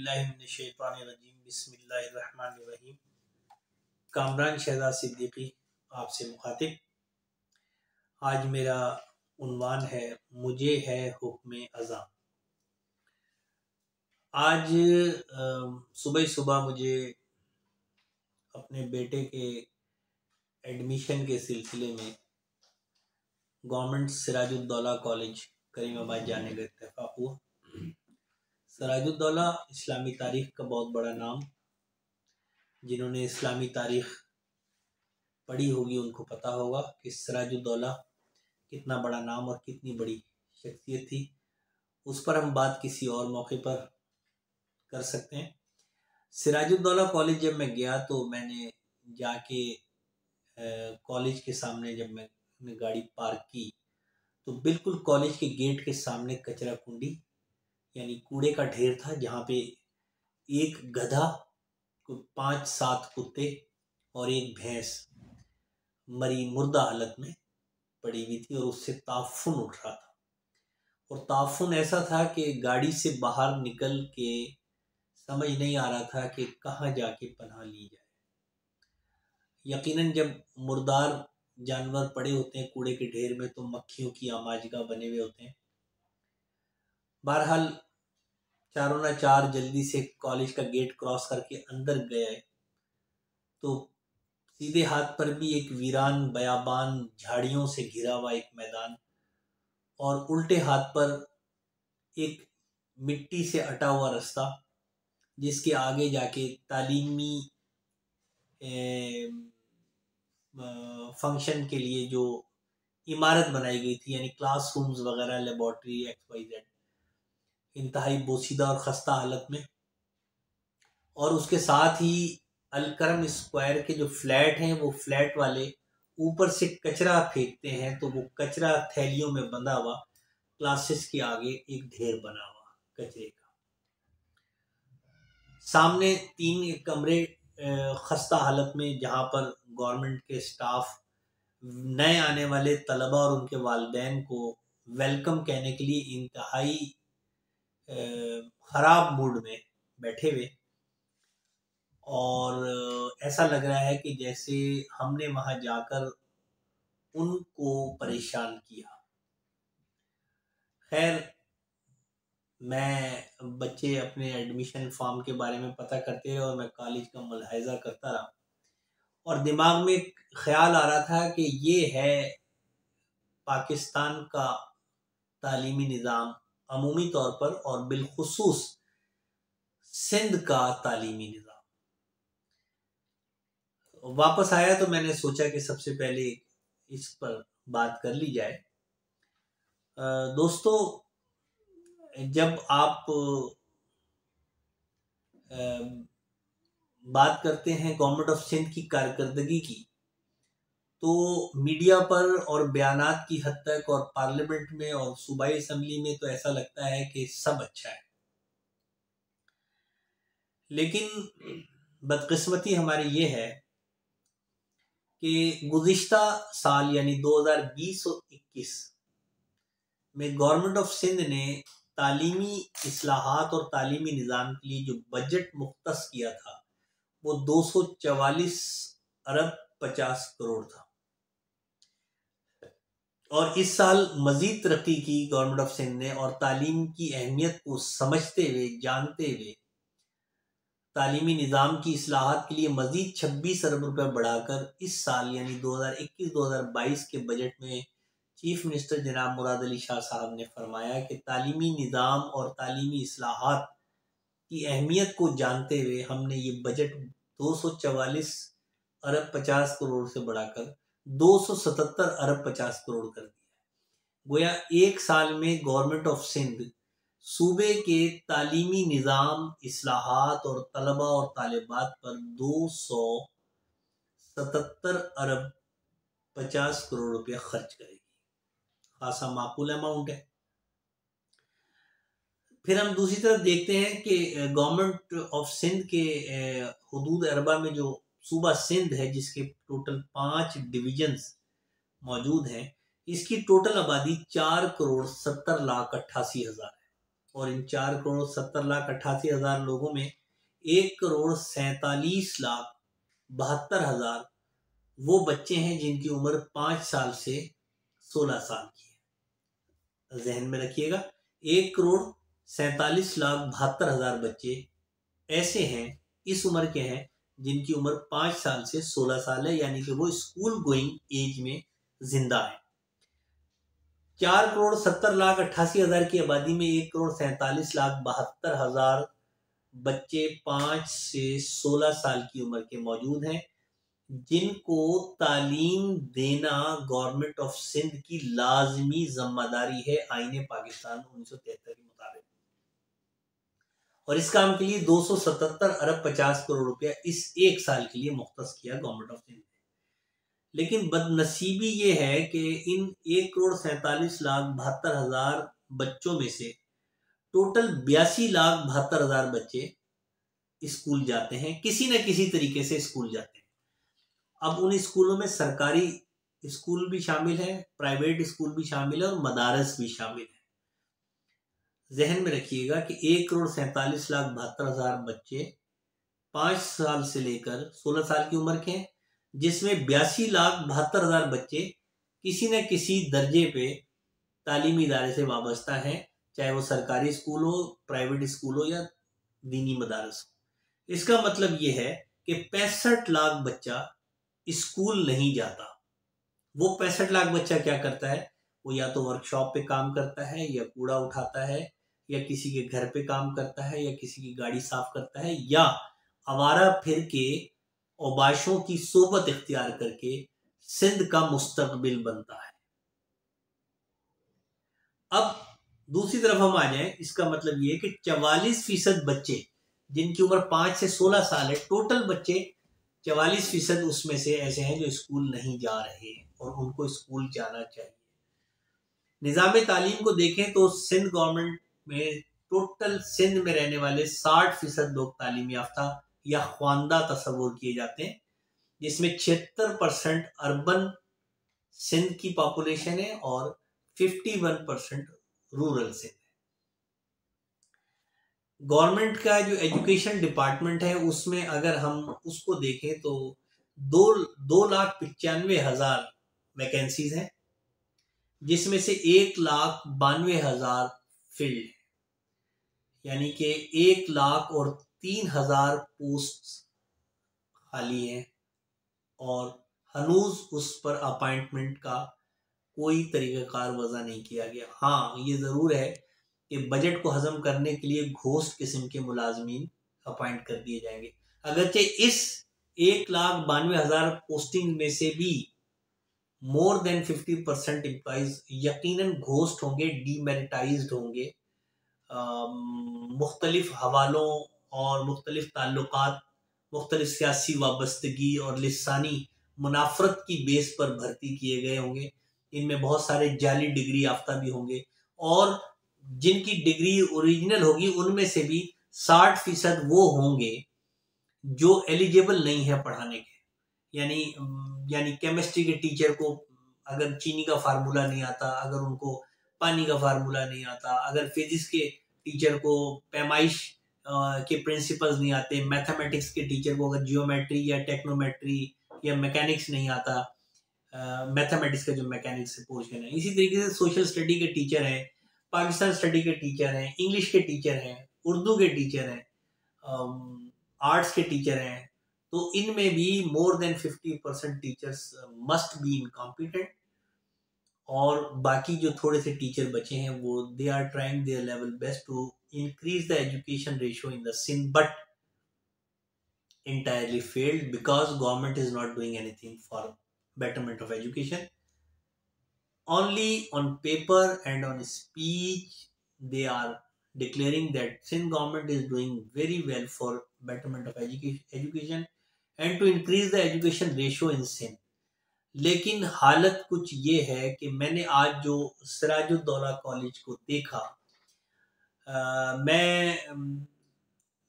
औज़ुबिल्लाहिमिनश्शैतानिर्रजीम बिस्मिल्लाहिर्रहमानिर्रहीम। कामरान शहज़ाद सिद्दीकी आपसे मुखातिब। आज मेरा उन्वान है मुझे है हुक्म अज़ा। आज सुबह सुबह मुझे अपने बेटे के एडमिशन के सिलसिले में गवर्नमेंट सिराजुद्दौला कॉलेज करीमाबाद जाने का इत्तेफाक हुआ। सिराजुद्दौला इस्लामी तारीख़ का बहुत बड़ा नाम, जिन्होंने इस्लामी तारीख़ पढ़ी होगी उनको पता होगा कि सिराजुद्दौला कितना बड़ा नाम और कितनी बड़ी शख्सियत थी। उस पर हम बात किसी और मौके पर कर सकते हैं। सिराजुद्दौला कॉलेज जब मैं गया तो मैंने जाके कॉलेज के सामने जब मैंने गाड़ी पार्क की तो बिल्कुल कॉलेज के गेट के सामने कचरा कुंडी यानी कूड़े का ढेर था, जहाँ पे एक गधा, 5-7 कुत्ते और एक भैंस मरी मुर्दा हालत में पड़ी हुई थी और उससे ताफुन उठ रहा था। और ताफुन ऐसा था कि गाड़ी से बाहर निकल के समझ नहीं आ रहा था कि कहाँ जाके पनाह ली जाए। यकीनन जब मुर्दार जानवर पड़े होते हैं कूड़े के ढेर में तो मक्खियों की आमाजगाह बने हुए होते हैं। बहरहाल चारों ना चार जल्दी से कॉलेज का गेट क्रॉस करके अंदर गए तो सीधे हाथ पर भी एक वीरान बयाबान झाड़ियों से घिरा हुआ एक मैदान और उल्टे हाथ पर एक मिट्टी से अटा हुआ रास्ता, जिसके आगे जाके तालीमी फंक्शन के लिए जो इमारत बनाई गई थी, यानी क्लासरूम्स वगैरह, लेबॉर्ट्री XYZ, इंतहाई बोसीदा और खस्ता हालत में। और उसके साथ ही अलकरम स्क्वायर के जो फ्लैट हैं वो फ्लैट वाले ऊपर से कचरा फेंकते हैं तो वो कचरा थैलियों में बंधा हुआ क्लासेस के आगे एक ढेर बना हुआ कचरे का। सामने 3 कमरे खस्ता हालत में, जहाँ पर गवर्नमेंट के स्टाफ नए आने वाले तलबा और उनके वालिदैन को वेलकम कहने के लिए इंतहाई ख़राब मूड में बैठे हुए, और ऐसा लग रहा है कि जैसे हमने वहाँ जाकर उनको परेशान किया। खैर, मैं बच्चे अपने एडमिशन फॉर्म के बारे में पता करते रहे और मैं कॉलेज का मुलाहिजा करता रहा और दिमाग में एक ख्याल आ रहा था कि ये है पाकिस्तान का तालीमी निज़ाम अमूमी तौर पर और बिलखुसूस सिंध का तालीमी निज़ाम। वापस आया तो मैंने सोचा कि सबसे पहले इस पर बात कर ली जाए। दोस्तों, जब आप बात करते हैं गवर्नमेंट ऑफ सिंध की कारकर्दगी की, तो मीडिया पर और बयानात की हद तक और पार्लियामेंट में और सूबाई असम्बली में तो ऐसा लगता है कि सब अच्छा है। लेकिन बदकिस्मती हमारी ये है कि गुज़िश्ता साल यानी 2020 और 21 में गवर्नमेंट ऑफ सिंध ने तालीमी इस्लाहात और तालीमी निज़ाम के लिए जो बजट मुख्तस किया था वो 244 अरब 50 करोड़ था। और इस साल मज़ीद तरक्की की गवर्नमेंट ऑफ सिंध ने और तालीम की अहमियत को समझते हुए, जानते हुए तालीमी निज़ाम की इस्लाहात के लिए मज़ीद 26 अरब रुपये बढ़ाकर इस साल यानी 2021-2022 के बजट में चीफ मिनिस्टर जनाब मुराद अली शाह साहब ने फरमाया कि तालीमी निज़ाम और तालीमी इस्लाहात की अहमियत को जानते हुए हमने ये बजट 244 अरब 50 करोड़ से बढ़ाकर 277 अरब 50 करोड़ कर दिया। गोया एक साल में गवर्नमेंट ऑफ सिंध सूबे के तालीमी निज़ाम, इस्लाहात और तलबा और तालिबात पर 277 अरब 50 करोड़ रुपया खर्च करेगी। खासा माकूल अमाउंट है। फिर हम दूसरी तरफ देखते हैं कि गवर्नमेंट ऑफ सिंध के हुदूद अरबा में जो सूबा सिंध है, जिसके टोटल 5 डिवीजन्स मौजूद हैं, इसकी टोटल आबादी 4,70,88,000 है। और इन 4,70,88,000 लोगों में 1,47,72,000 वो बच्चे हैं जिनकी उम्र 5 साल से 16 साल की है। जहन में रखिएगा, 1,47,72,000 बच्चे ऐसे हैं, इस उम्र के हैं, जिनकी उम्र 5 साल से 16 साल है, यानी कि वो स्कूल गोइंग एज में जिंदा है। 4,70,88,000 की आबादी में 1,47,72,000 बच्चे 5 से 16 साल की उम्र के मौजूद हैं, जिनको तालीम देना गवर्नमेंट ऑफ सिंध की लाजमी जिम्मेदारी है आईने पाकिस्तान 1973 के मुताबिक। और इस काम के लिए 277 अरब 50 करोड़ रुपया इस एक साल के लिए मुख्तस किया गवर्नमेंट ऑफ सिंध ने। लेकिन बदनसीबी ये है कि इन 1,47,72,000 बच्चों में से टोटल 82,72,000 बच्चे स्कूल जाते हैं, किसी न किसी तरीके से स्कूल जाते हैं। अब उन स्कूलों में सरकारी स्कूल भी शामिल है, प्राइवेट स्कूल भी शामिल है और मदारस भी शामिल है। जहन में रखिएगा कि 1,47,72,000 बच्चे 5 साल से लेकर 16 साल की उम्र के हैं, जिसमें 82,72,000 बच्चे किसी न किसी दर्जे पे तालीमी इदारे से वाबस्ता हैं, चाहे वो सरकारी स्कूल हो, प्राइवेट स्कूल हो या दीनी मदारस हो। इसका मतलब ये है कि 65 लाख बच्चा स्कूल नहीं जाता। वो 65 लाख बच्चा क्या करता है? वो या तो वर्कशॉप पे काम करता है, या कूड़ा उठाता है, या किसी के घर पे काम करता है, या किसी की गाड़ी साफ करता है, या आवारा फिर के औबाशों की सोबत इख्तियार करके सिंध का मुस्तकबिल बनता है। अब दूसरी तरफ हम आ जाएं, इसका मतलब ये कि 44% बच्चे जिनकी उम्र 5 से 16 साल है, टोटल बच्चे 44% उसमें से ऐसे हैं जो स्कूल नहीं जा रहे और उनको स्कूल जाना चाहिए। निज़ाम तालीम को देखें तो सिंध गवर्नमेंट में टोटल सिंध में रहने वाले 60% लोग तालीम याफ्ता या ख्वानदा तस्वुर किए जाते हैं, जिसमें 76% अर्बन सिंध की पॉपुलेशन है और 51% रूरल सिंध है। गवर्नमेंट का जो एजुकेशन डिपार्टमेंट है उसमें अगर हम उसको देखें तो 2,95,000 वैकेंसीज हैं, जिसमें से 1,92,000 फिल्ड, यानी कि 1,03,000 पोस्ट खाली हैं और हनूज उस पर अपॉइंटमेंट का कोई तरीक़ाकार वज़ा नहीं किया गया। हाँ, ये ज़रूर है कि बजट को हजम करने के लिए घोस्ट किस्म के मुलाजमीन अपॉइंट कर दिए जाएंगे। अगरचे इस 1,92,000 पोस्टिंग में से भी मोर देन 50% एम्प्लॉइज यकीनन घोस्ट होंगे, डीमेरिटाइज्ड होंगे, मुख्तलिफ हवालों और मुख्तलिफ ताल्लुकात, मुख्तलिफ सियासी वाबस्तगी और लिसानी मुनाफरत की बेस पर भर्ती किए गए होंगे। इनमें बहुत सारे जाली डिग्री याफ्ता भी होंगे और जिनकी डिग्री ओरिजिनल होगी उनमें से भी 60% वो होंगे जो एलिजिबल नहीं है पढ़ाने के। यानी केमिस्ट्री के टीचर को अगर चीनी का फार्मूला नहीं आता, अगर उनको पानी का फार्मूला नहीं आता, अगर फिजिक्स के टीचर को पैमाइश के प्रिंसिपल्स नहीं आते, मैथमेटिक्स के टीचर को अगर जियोमेट्री या टेक्नोमेट्री या मैकेनिक्स नहीं आता, मैथमेटिक्स का जो मैकेनिक्स से पोर्शन है, इसी तरीके से सोशल स्टडी के टीचर हैं, पाकिस्तान स्टडी के टीचर हैं, इंग्लिश के टीचर हैं, उर्दू के टीचर हैं, आर्ट्स के टीचर हैं, तो इनमें भी more than 50% teachers must be incompetent. और बाकी जो थोड़े से टीचर बचे हैं वो they are trying their level best to increase the education ratio in the Sindh, but entirely failed because government is not doing anything for betterment of education. Only on paper and on speech they are declaring that Sindh government is doing very well for betterment of education and to increase the education ratio in Sindh. लेकिन हालत कुछ ये है कि मैंने आज जो Siraj-ud-Daulah college को देखा,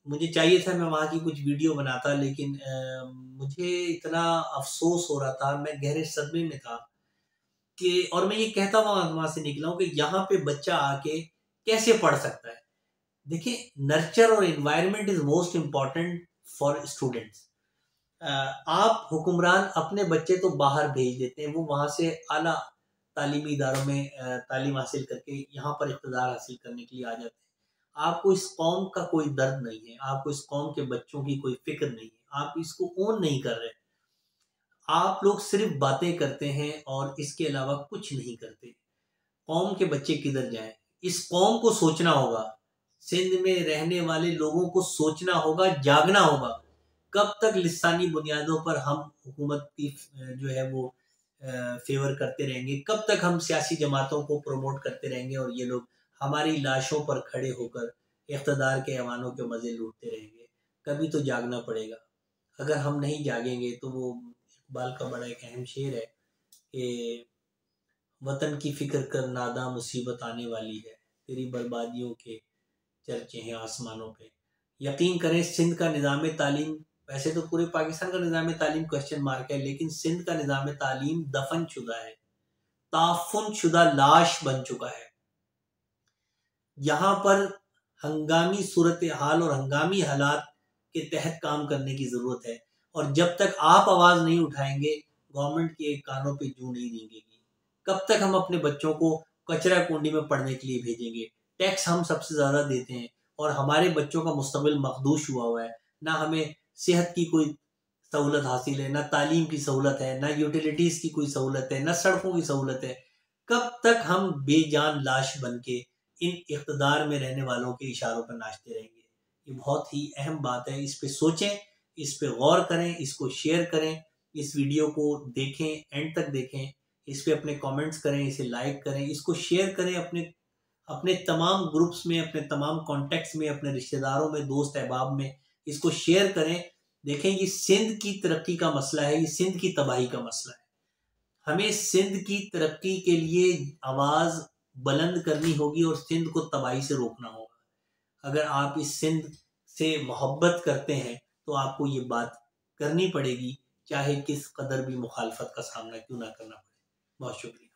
मुझे चाहिए था मैं वहाँ की कुछ वीडियो बनाता, लेकिन मुझे इतना अफसोस हो रहा था, मैं गहरे सदमे में था कि, और मैं ये कहता वहाँ से निकला हूँ कि यहाँ पे बच्चा आके कैसे पढ़ सकता है। देखिए, नर्चर और environment is most important for students. आप हुक्मरान अपने बच्चे तो बाहर भेज देते हैं, वो वहाँ से आला तालीमी इदारों में तालीम हासिल करके यहाँ पर इक़्तिदार हासिल करने के लिए आ जाते हैं। आपको इस कौम का कोई दर्द नहीं है, आपको इस कौम के बच्चों की कोई फिक्र नहीं है, आप इसको ओन नहीं कर रहे। आप लोग सिर्फ बातें करते हैं और इसके अलावा कुछ नहीं करते। कौम के बच्चे किधर जाएं? इस कौम को सोचना होगा, सिंध में रहने वाले लोगों को सोचना होगा, जागना होगा। कब तक लिसानी बुनियादों पर हम हुकूमत की जो है वो फेवर करते रहेंगे? कब तक हम सियासी जमातों को प्रमोट करते रहेंगे और ये लोग हमारी लाशों पर खड़े होकर इक़्तिदार के ऐवानों के मज़े लूटते रहेंगे? कभी तो जागना पड़ेगा। अगर हम नहीं जागेंगे तो वो इकबाल का बड़ा एक अहम शेर है कि वतन की फिक्र कर नादा, मुसीबत आने वाली है, तेरी बर्बादियों के चर्चे हैं आसमानों पे। यकीन करें, सिंध का निज़ाम तालीम, वैसे तो पूरे पाकिस्तान का निज़ाम तालीम क्वेश्चन मार्क है, लेकिन सिंध का निज़ाम तालीम दफन शुदा है, ताफुन शुदा लाश बन चुका है। यहाँ पर हंगामी सूरत हाल और हंगामी हालात के तहत काम करने की ज़रूरत है, और जब तक आप आवाज़ नहीं उठाएंगे, गवर्नमेंट के कानों पे जूं नहीं रेंगेगी। कब तक हम अपने बच्चों को कचरा कुंडी में पढ़ने के लिए भेजेंगे? टैक्स हम सबसे ज़्यादा देते हैं और हमारे बच्चों का मुस्तकबिल मखदूश हुआ है। ना हमें सेहत की कोई सहूलत हासिल है, ना तालीम की सहूलत है, ना यूटिलिटीज़ की कोई सहूलत है, ना सड़कों की सहूलत है। कब तक हम बेजान लाश बन के इन इक़्तिदार में रहने वालों के इशारों पर नाचते रहेंगे? ये बहुत ही अहम बात है। इस पे सोचें, इस पे गौर करें, इसको शेयर करें, इस वीडियो को देखें, एंड तक देखें, इस पे अपने कमेंट्स करें, इसे लाइक करें, इसको शेयर करें अपने अपने तमाम ग्रुप्स में, अपने तमाम कॉन्टेक्ट्स में, अपने रिश्तेदारों में, दोस्त अहबाब में इसको शेयर करें। देखें, ये सिंध की तरक्की का मसला है, ये सिंध की तबाही का मसला है। हमें सिंध की तरक्की के लिए आवाज़ बुलंद करनी होगी और सिंध को तबाही से रोकना होगा। अगर आप इस सिंध से मोहब्बत करते हैं तो आपको ये बात करनी पड़ेगी, चाहे किस कदर भी मुखालफत का सामना क्यों ना करना पड़े। बहुत शुक्रिया।